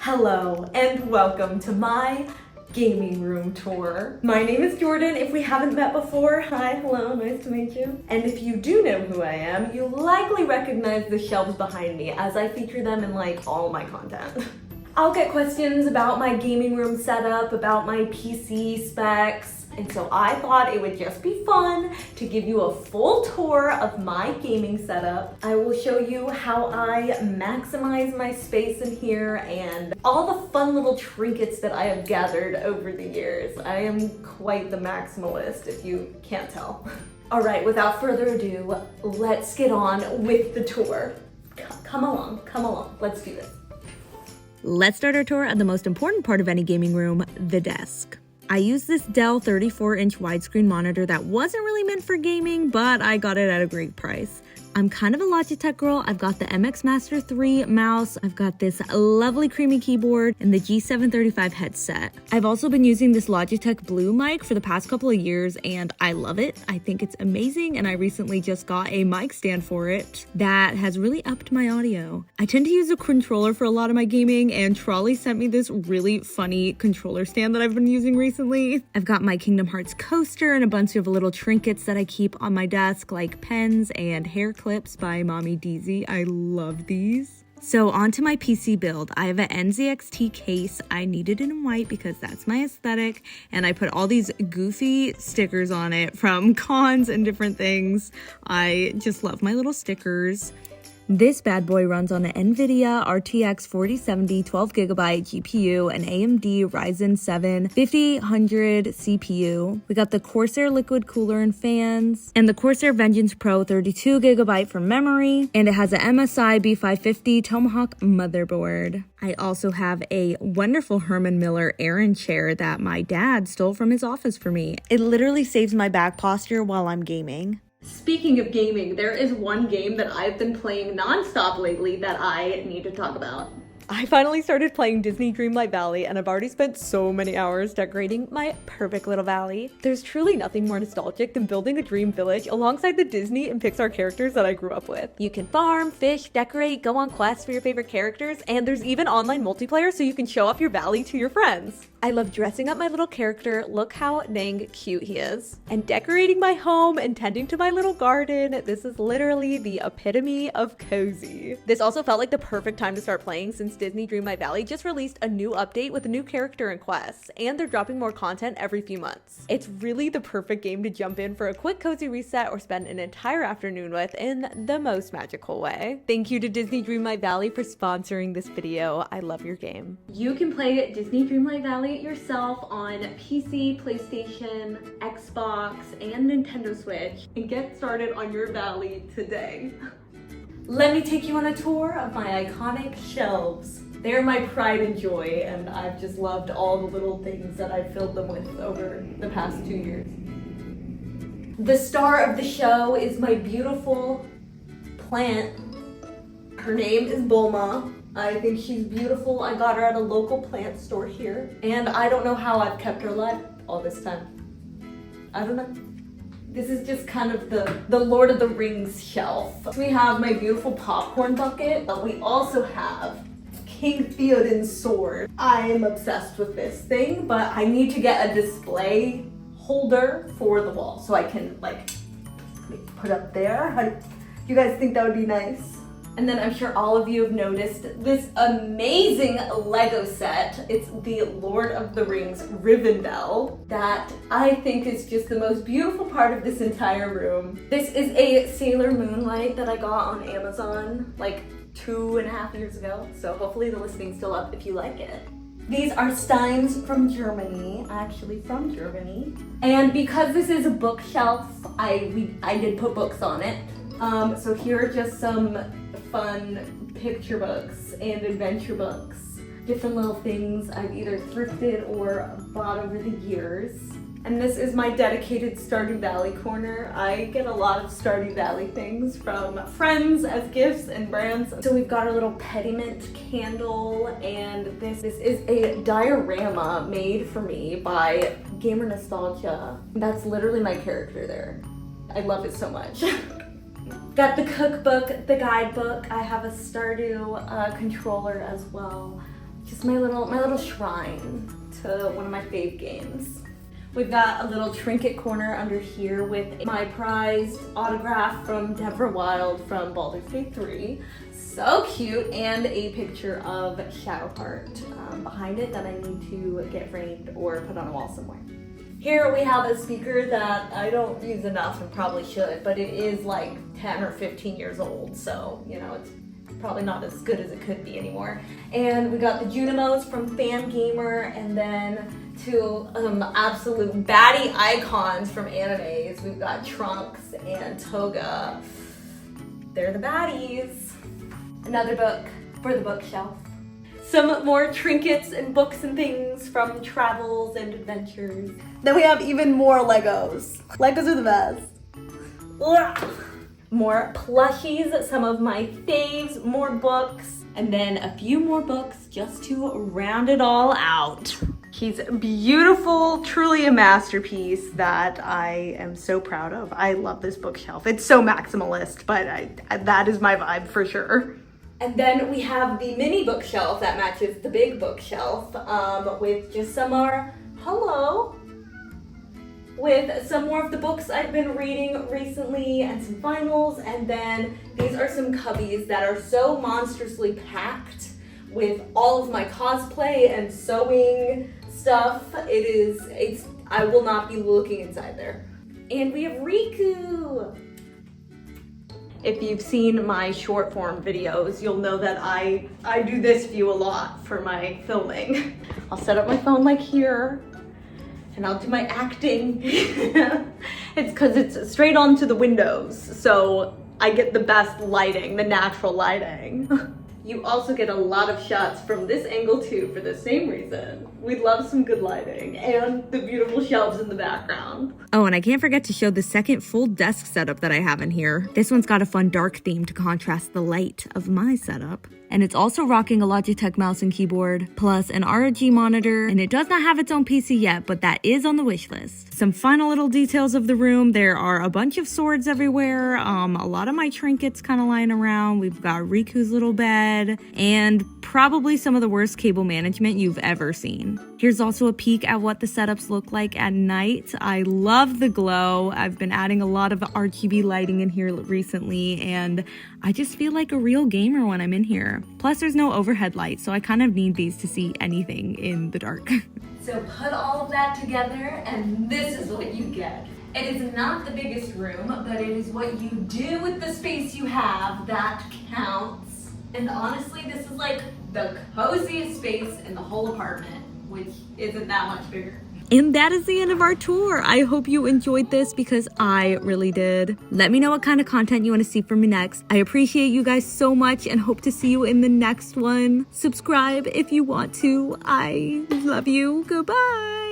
Hello and welcome to my gaming room tour. My name is Jordan. If we haven't met before, hi, hello, nice to meet you. And if you do know who I am, you likely recognize the shelves behind me as I feature them in like all my content. I'll get questions about my gaming room setup, about my PC specs, and so I thought it would just be fun to give you a full tour of my gaming setup. I will show you how I maximize my space in here and all the fun little trinkets that I have gathered over the years. I am quite the maximalist, if you can't tell. All right, without further ado, let's get on with the tour. Come along, let's do this. Let's start our tour on the most important part of any gaming room, the desk. I use this Dell 34-inch widescreen monitor that wasn't really meant for gaming, but I got it at a great price. I'm kind of a Logitech girl. I've got the MX Master 3 mouse, I've got this lovely creamy keyboard, and the G735 headset. I've also been using this Logitech Blue mic for the past couple of years, and I love it. I think it's amazing, and I recently just got a mic stand for it that has really upped my audio. I tend to use a controller for a lot of my gaming, and Trolley sent me this really funny controller stand that I've been using recently. I've got my Kingdom Hearts coaster and a bunch of little trinkets that I keep on my desk, like pens and hair clips by Mommy DZ. I love these. So onto my PC build. I have an NZXT case. I need it in white because that's my aesthetic, and I put all these goofy stickers on it from cons and different things. I just love my little stickers. This bad boy runs on an NVIDIA RTX 4070 12GB GPU, an AMD Ryzen 7 5800 CPU. We got the Corsair liquid cooler and fans, and the Corsair Vengeance Pro 32GB for memory, and it has an MSI B550 Tomahawk motherboard. I also have a wonderful Herman Miller Aran chair that my dad stole from his office for me. It literally saves my back posture while I'm gaming. Speaking of gaming, there is one game that I've been playing nonstop lately that I need to talk about. I finally started playing Disney Dreamlight Valley, and I've already spent so many hours decorating my perfect little valley. There's truly nothing more nostalgic than building a dream village alongside the Disney and Pixar characters that I grew up with. You can farm, fish, decorate, go on quests for your favorite characters, and there's even online multiplayer so you can show off your valley to your friends. I love dressing up my little character, look how dang cute he is, and decorating my home and tending to my little garden. This is literally the epitome of cozy. This also felt like the perfect time to start playing since Disney Dreamlight Valley just released a new update with a new character and quests, and they're dropping more content every few months. It's really the perfect game to jump in for a quick cozy reset or spend an entire afternoon with in the most magical way. Thank you to Disney Dreamlight Valley for sponsoring this video. I love your game. You can play Disney Dreamlight Valley yourself on PC, PlayStation, Xbox, and Nintendo Switch, and get started on your valley today. Let me take you on a tour of my iconic shelves. They're my pride and joy, and I've just loved all the little things that I've filled them with over the past 2 years. The star of the show is my beautiful plant. Her name is Bulma. I think she's beautiful. I got her at a local plant store here, and I don't know how I've kept her alive all this time. I don't know. This is just kind of the Lord of the Rings shelf. We have my beautiful popcorn bucket, but we also have King Theoden's sword. I am obsessed with this thing, but I need to get a display holder for the wall so I can like put up there. Do you guys think that would be nice? And then I'm sure all of you have noticed this amazing Lego set. It's the Lord of the Rings Rivendell that I think is just the most beautiful part of this entire room. This is a Sailor Moon light that I got on Amazon like 2.5 years ago. So hopefully the listing's still up if you like it. These are steins from Germany, actually from Germany. And because this is a bookshelf, I did put books on it. So here are just some fun picture books and adventure books. Different little things I've either thrifted or bought over the years. And this is my dedicated Stardew Valley corner. I get a lot of Stardew Valley things from friends as gifts and brands. So we've got our little pediment candle, and this is a diorama made for me by Gamer Nostalgia. That's literally my character there. I love it so much. Got the cookbook, the guidebook. I have a Stardew controller as well. just my little shrine to one of my fave games. We've got a little trinket corner under here with my prized autograph from Deborah Wild from Baldur's Gate 3. So cute, and a picture of Shadowheart behind it that I need to get framed or put on a wall somewhere. Here we have a speaker that I don't use enough and probably should, but it is like 10 or 15 years old, so you know, it's probably not as good as it could be anymore. And we got the Junimos from Fan Gamer, and then two absolute baddie icons from animes. We've got Trunks and Toga. They're the baddies. Another book for the bookshelf. Some more trinkets and books and things from travels and adventures. Then we have even more Legos. Legos are the best. Ugh. More plushies, some of my faves, more books, and then a few more books just to round it all out. He's beautiful, truly a masterpiece that I am so proud of. I love this bookshelf. It's so maximalist, but that is my vibe for sure. And then we have the mini bookshelf that matches the big bookshelf with just some more, with some more of the books I've been reading recently and some finals. And then these are some cubbies that are so monstrously packed with all of my cosplay and sewing stuff. I will not be looking inside there. And we have Riku. If you've seen my short form videos, you'll know that I do this view a lot for my filming. I'll set up my phone like here, and I'll do my acting. It's because it's straight onto the windows, so I get the best lighting, the natural lighting. You also get a lot of shots from this angle too, for the same reason. We love some good lighting and the beautiful shelves in the background. Oh, and I can't forget to show the second full desk setup that I have in here. This one's got a fun dark theme to contrast the light of my setup. And it's also rocking a Logitech mouse and keyboard, plus an ROG monitor, and it does not have its own PC yet, but that is on the wish list. Some final little details of the room. There are a bunch of swords everywhere, a lot of my trinkets kind of lying around. We've got Riku's little bed, and probably some of the worst cable management you've ever seen. Here's also a peek at what the setups look like at night. I love the glow. I've been adding a lot of RGB lighting in here recently, and I just feel like a real gamer when I'm in here. Plus, there's no overhead light, so I kind of need these to see anything in the dark. So put all of that together, and this is what you get. It is not the biggest room, but it is what you do with the space you have that counts. And honestly, this is like the coziest space in the whole apartment, which isn't that much bigger. And that is the end of our tour. I hope you enjoyed this because I really did. Let me know what kind of content you want to see from me next. I appreciate you guys so much and hope to see you in the next one. Subscribe if you want to. I love you. Goodbye.